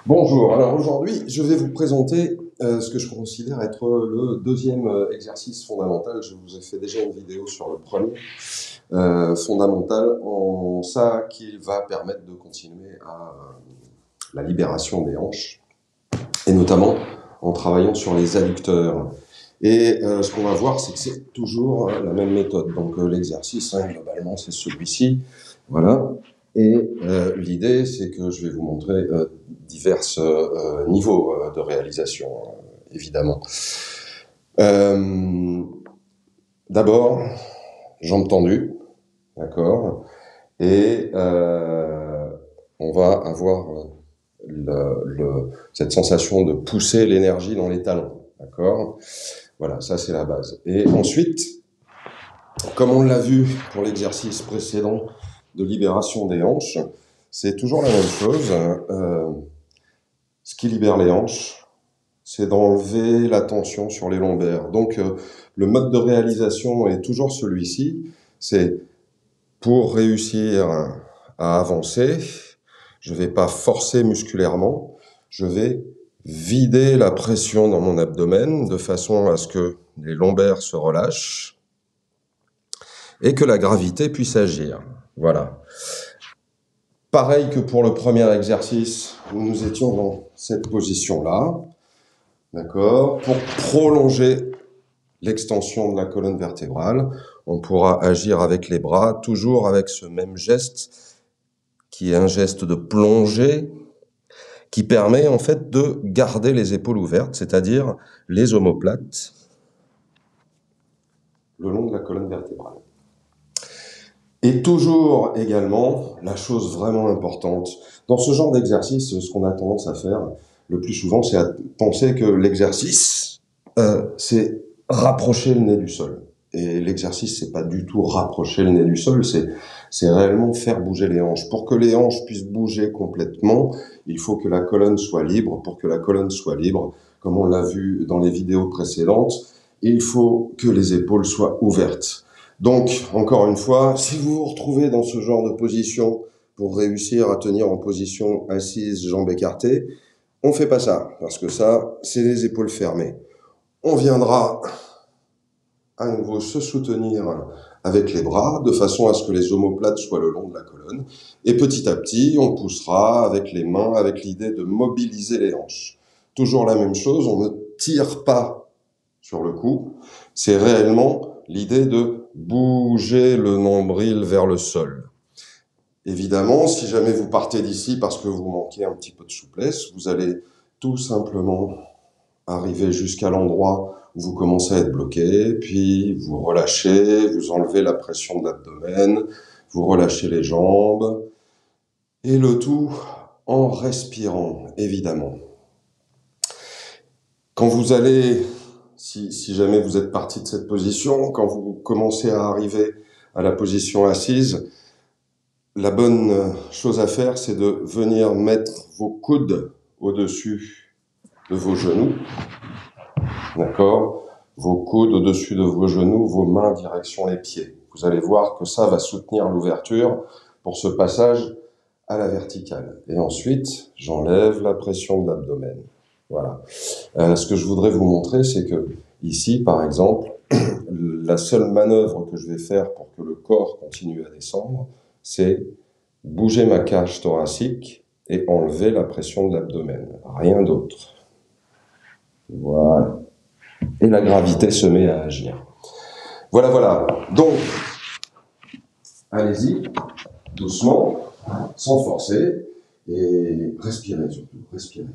Bonjour, alors aujourd'hui je vais vous présenter ce que je considère être le deuxième exercice fondamental. Je vous ai fait déjà une vidéo sur le premier fondamental, en ça qui va permettre de continuer à la libération des hanches, et notamment en travaillant sur les adducteurs. Et ce qu'on va voir, c'est que c'est toujours la même méthode. Donc l'exercice, globalement, c'est celui-ci. Voilà. Et l'idée, c'est que je vais vous montrer divers niveaux de réalisation, évidemment. D'abord, jambes tendues, d'accord. Et on va avoir cette sensation de pousser l'énergie dans les talons, d'accord. Voilà, ça c'est la base. Et ensuite, comme on l'a vu pour l'exercice précédent de libération des hanches, c'est toujours la même chose. Ce qui libère les hanches, c'est d'enlever la tension sur les lombaires. Donc, le mode de réalisation est toujours celui-ci. C'est pour réussir à avancer, je ne vais pas forcer musculairement, je vais vider la pression dans mon abdomen de façon à ce que les lombaires se relâchent et que la gravité puisse agir. Voilà. Pareil que pour le premier exercice où nous étions dans cette position-là, d'accord. Pour prolonger l'extension de la colonne vertébrale, on pourra agir avec les bras, toujours avec ce même geste, qui est un geste de plongée, qui permet en fait de garder les épaules ouvertes, c'est-à-dire les omoplates, le long de la colonne vertébrale. Et toujours également, la chose vraiment importante, dans ce genre d'exercice, ce qu'on a tendance à faire le plus souvent, c'est à penser que l'exercice, c'est rapprocher le nez du sol. Et l'exercice, c'est pas du tout rapprocher le nez du sol, c'est réellement faire bouger les hanches. Pour que les hanches puissent bouger complètement, il faut que la colonne soit libre. Pour que la colonne soit libre, comme on l'a vu dans les vidéos précédentes, il faut que les épaules soient ouvertes. Donc, encore une fois, si vous vous retrouvez dans ce genre de position pour réussir à tenir en position assise, jambes écartées, on fait pas ça, parce que ça, c'est les épaules fermées. On viendra à nouveau se soutenir avec les bras, de façon à ce que les omoplates soient le long de la colonne. Et petit à petit, on poussera avec les mains, avec l'idée de mobiliser les hanches. Toujours la même chose, on ne tire pas sur le cou. C'est réellement l'idée de bouger le nombril vers le sol. Évidemment, si jamais vous partez d'ici parce que vous manquez un petit peu de souplesse, vous allez tout simplement arriver jusqu'à l'endroit où vous commencez à être bloqué, puis vous relâchez, vous enlevez la pression de l'abdomen, vous relâchez les jambes, et le tout en respirant, évidemment. Quand vous allez, si jamais vous êtes parti de cette position, quand vous commencez à arriver à la position assise, la bonne chose à faire, c'est de venir mettre vos coudes au-dessus de vos genoux. D'accord? Vos coudes au-dessus de vos genoux, vos mains direction les pieds. Vous allez voir que ça va soutenir l'ouverture pour ce passage à la verticale. Et ensuite, j'enlève la pression de l'abdomen. Voilà. Ce que je voudrais vous montrer, c'est que ici, par exemple, la seule manœuvre que je vais faire pour que le corps continue à descendre, c'est bouger ma cage thoracique et enlever la pression de l'abdomen. Rien d'autre. Voilà. Et la gravité se met à agir. Voilà, voilà. Donc, allez-y, doucement, sans forcer, et respirez surtout, respirez.